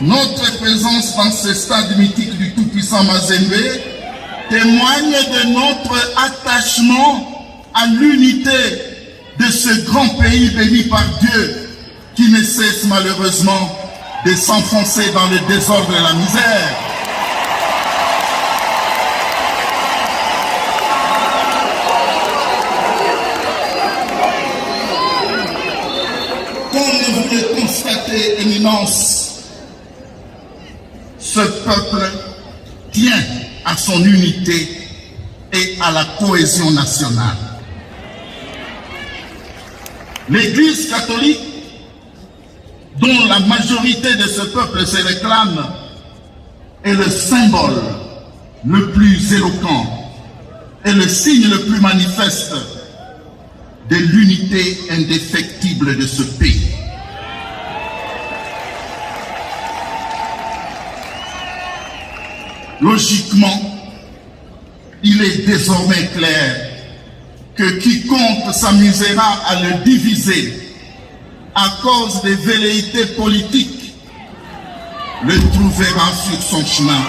Notre présence dans ce stade mythique du tout-puissant Mazembe témoigne de notre attachement à l'unité de ce grand pays béni par Dieu qui ne cesse malheureusement de s'enfoncer dans le désordre et la misère. Comme vous le constatez, Éminence, ce peuple tient à son unité et à la cohésion nationale. L'Église catholique, dont la majorité de ce peuple se réclame, est le symbole le plus éloquent et le signe le plus manifeste de l'unité indéfectible de ce pays. Logiquement, il est désormais clair que quiconque s'amusera à le diviser à cause des velléités politiques le trouvera sur son chemin.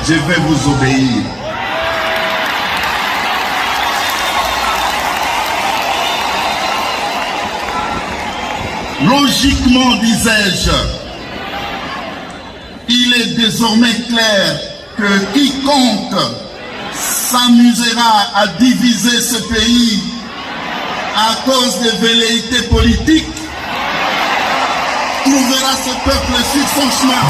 Je vais vous obéir. Logiquement, disais-je, il est désormais clair que quiconque s'amusera à diviser ce pays à cause des velléités politiques trouvera ce peuple sur son chemin.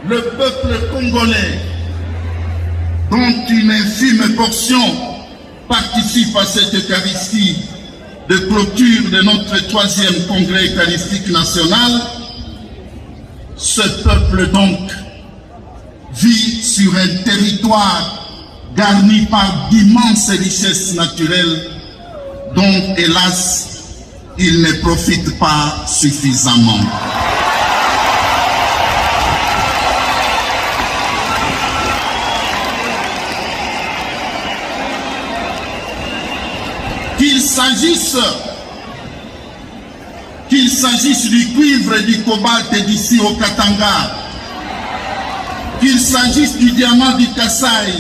Le peuple congolais, dont une infime portion participe à cette Eucharistie de clôture de notre 3e congrès eucharistique national, ce peuple donc vit sur un territoire garni par d'immenses richesses naturelles dont, hélas, il ne profite pas suffisamment. Qu'il s'agisse du cuivre et du cobalt d'ici au Katanga, qu'il s'agisse du diamant du Kasaï,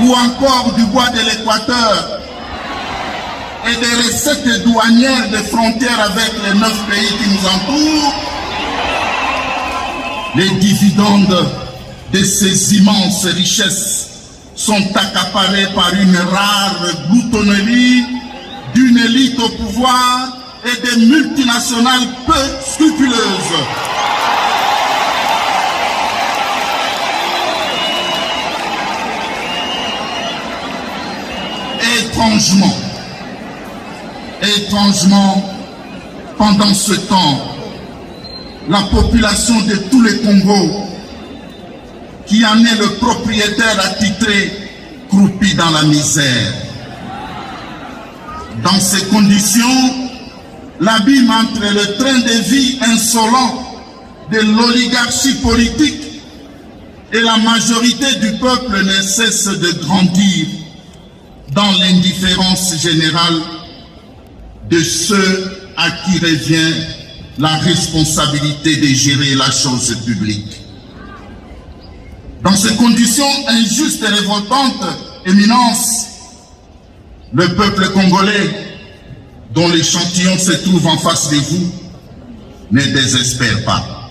ou encore du bois de l'Équateur, et des recettes douanières des frontières avec les 9 pays qui nous entourent, les dividendes de ces immenses richesses sont accaparés par une rare gloutonnerie d'une élite au pouvoir et des multinationales peu scrupuleuses. Étrangement, pendant ce temps, la population de tous les Congos, qui en est le propriétaire attitré, croupit dans la misère. Dans ces conditions, l'abîme entre le train de vie insolent de l'oligarchie politique et la majorité du peuple ne cesse de grandir dans l'indifférence générale de ceux à qui revient la responsabilité de gérer la chose publique. Dans ces conditions injustes et révoltantes, Éminence, le peuple congolais, dont l'échantillon se trouve en face de vous, ne désespère pas.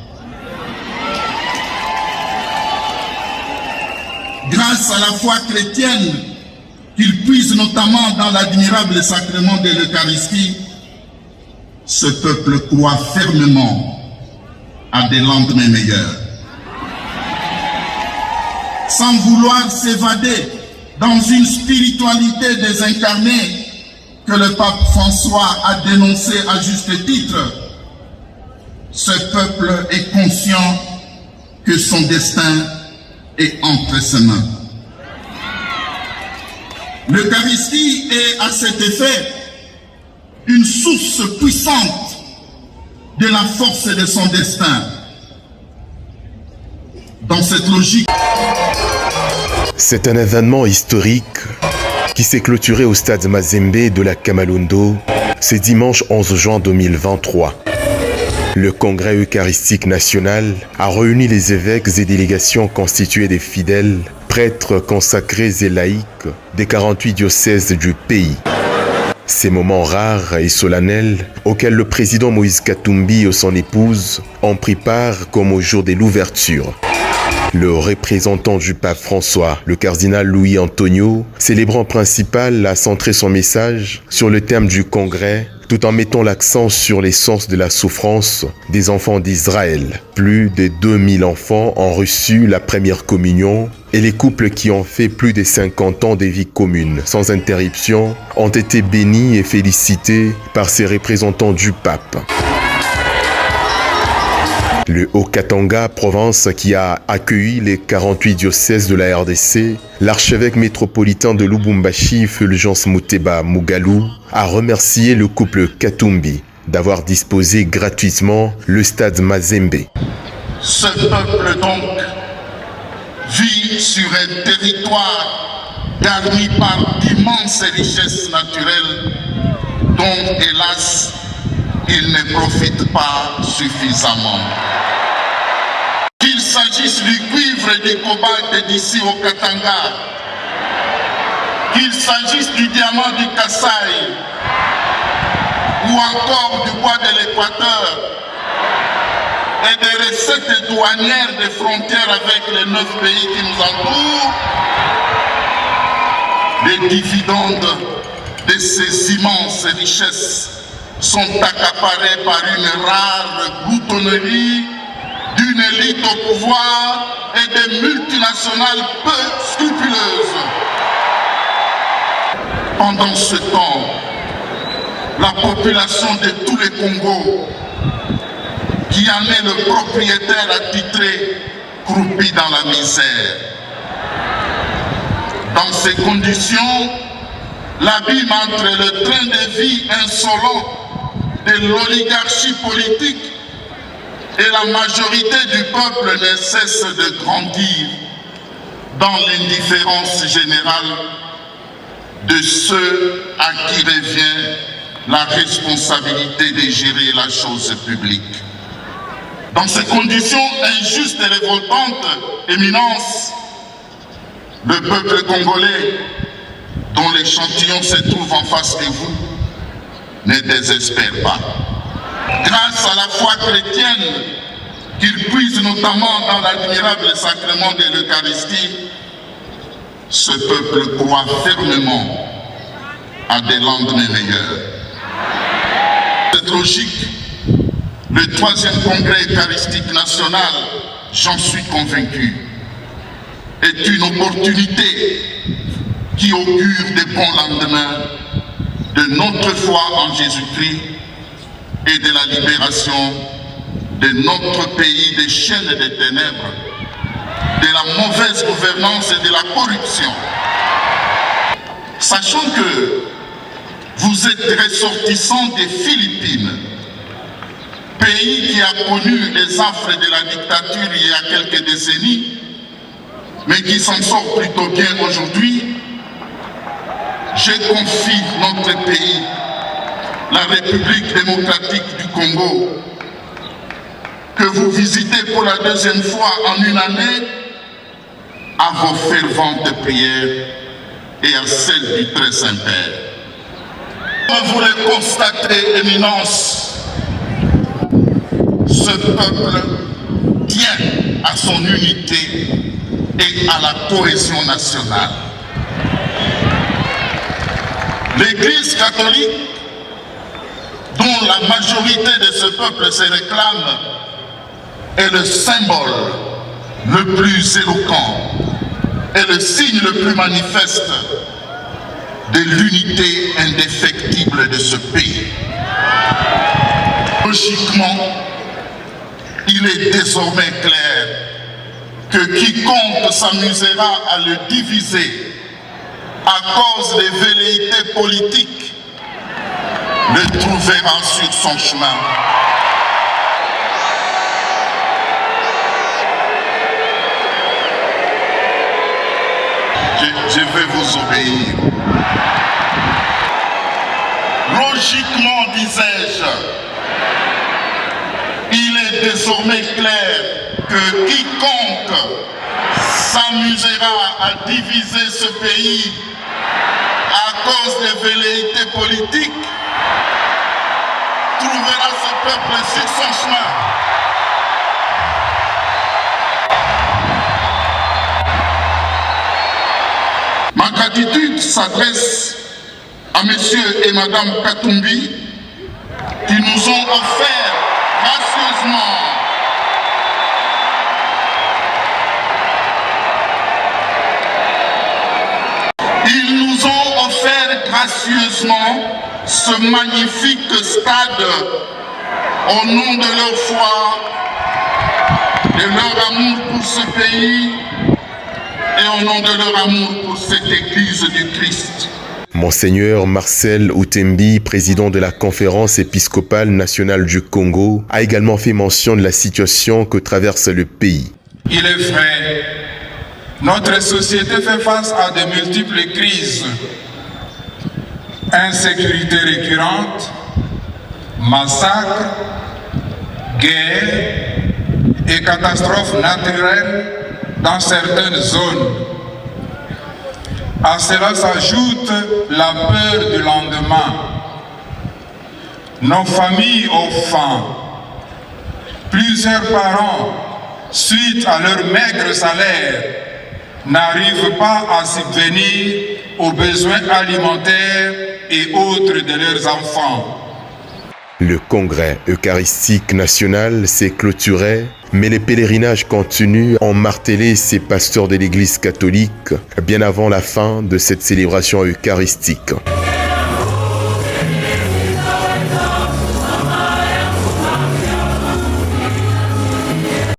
grâce à la foi chrétienne, qu'il puise notamment dans l'admirable sacrement de l'Eucharistie, ce peuple croit fermement à des lendemains meilleurs. Sans vouloir s'évader dans une spiritualité désincarnée que le pape François a dénoncée à juste titre, ce peuple est conscient que son destin est entre ses mains. L'Eucharistie est à cet effet une source puissante de la force de son destin. Dans cette logique, c'est un événement historique qui s'est clôturé au stade Mazembe de la Kamalondo ce dimanche 11 juin 2023. Le Congrès eucharistique national a réuni les évêques et délégations constituées des fidèles, prêtres consacrés et laïcs des 48 diocèses du pays. Ces moments rares et solennels auxquels le président Moïse Katumbi et son épouse ont pris part comme au jour de l'ouverture. Le représentant du pape François, le cardinal Louis Antonio, célébrant principal, a centré son message sur le thème du congrès, tout en mettant l'accent sur l'essence de la souffrance des enfants d'Israël. Plus de 2000 enfants ont reçu la première communion et les couples qui ont fait plus de 50 ans de vie commune, sans interruption, ont été bénis et félicités par ces représentants du pape. Le Haut-Katanga, province qui a accueilli les 48 diocèses de la RDC, l'archevêque métropolitain de Lubumbashi, Fulgence Muteba Mugalu, a remercié le couple Katumbi d'avoir disposé gratuitement le stade Mazembe. Ce peuple donc vit sur un territoire garni par d'immenses richesses naturelles dont, hélas, il ne profite pas suffisamment. Qu'il s'agisse du cuivre et du cobalt d'ici au Katanga, qu'il s'agisse du diamant du Kasaï, ou encore du bois de l'Équateur, et des recettes douanières des frontières avec les 9 pays qui nous entourent, les dividendes de ces immenses richesses sont accaparés par une rare gloutonnerie d'une élite au pouvoir et des multinationales peu scrupuleuses. Pendant ce temps, la population de tous les Congos, qui en est le propriétaire attitré, croupit dans la misère. Dans ces conditions, l'abîme entre le train de vie insolent de l'oligarchie politique et la majorité du peuple ne cesse de grandir dans l'indifférence générale de ceux à qui revient la responsabilité de gérer la chose publique. Dans ces conditions injustes et révoltantes, Éminence, le peuple congolais, dont l'échantillon se trouve en face de vous, ne désespère pas. Grâce à la foi chrétienne, qu'il puise notamment dans l'admirable sacrement de l'Eucharistie, ce peuple croit fermement à des lendemains meilleurs. Cette logique, le 3e congrès eucharistique national, j'en suis convaincu, est une opportunité qui augure des bons lendemains de notre foi en Jésus-Christ et de la libération de notre pays des chaînes et des ténèbres, de la mauvaise gouvernance et de la corruption. Sachant que vous êtes ressortissants des Philippines, pays qui a connu les affres de la dictature il y a quelques décennies, mais qui s'en sort plutôt bien aujourd'hui, je confie notre pays, la République démocratique du Congo, que vous visitez pour la 2e fois en une année, à vos ferventes prières et à celles du Très Saint-Père. Comme vous le constatez, Éminence, ce peuple tient à son unité et à la cohésion nationale. L'Église catholique, dont la majorité de ce peuple se réclame, est le symbole le plus éloquent et le signe le plus manifeste de l'unité indéfectible de ce pays. Logiquement, il est désormais clair que quiconque s'amusera à le diviser à cause des velléités politiques le trouvera sur son chemin. Je vais vous obéir. Logiquement, disais-je, il est désormais clair que quiconque s'amusera à diviser ce pays à cause des velléités politiques trouvera ce peuple sur son chemin. Ma gratitude s'adresse à Monsieur et Madame Katumbi qui nous ont offert gracieusement ce magnifique stade au nom de leur foi, de leur amour pour ce pays et au nom de leur amour pour cette Église du Christ. Monseigneur Marcel Outembi, président de la Conférence épiscopale nationale du Congo, a également fait mention de la situation que traverse le pays. Il est vrai, notre société fait face à de multiples crises. Insécurité récurrente, massacres, guerres et catastrophes naturelles dans certaines zones. À cela s'ajoute la peur du lendemain. Nos familles au fond. Plusieurs parents, suite à leur maigre salaire, n'arrivent pas à subvenir aux besoins alimentaires et autres de leurs enfants. Le congrès eucharistique national s'est clôturé, mais les pèlerinages continuent à marteler ces pasteurs de l'Église catholique bien avant la fin de cette célébration eucharistique.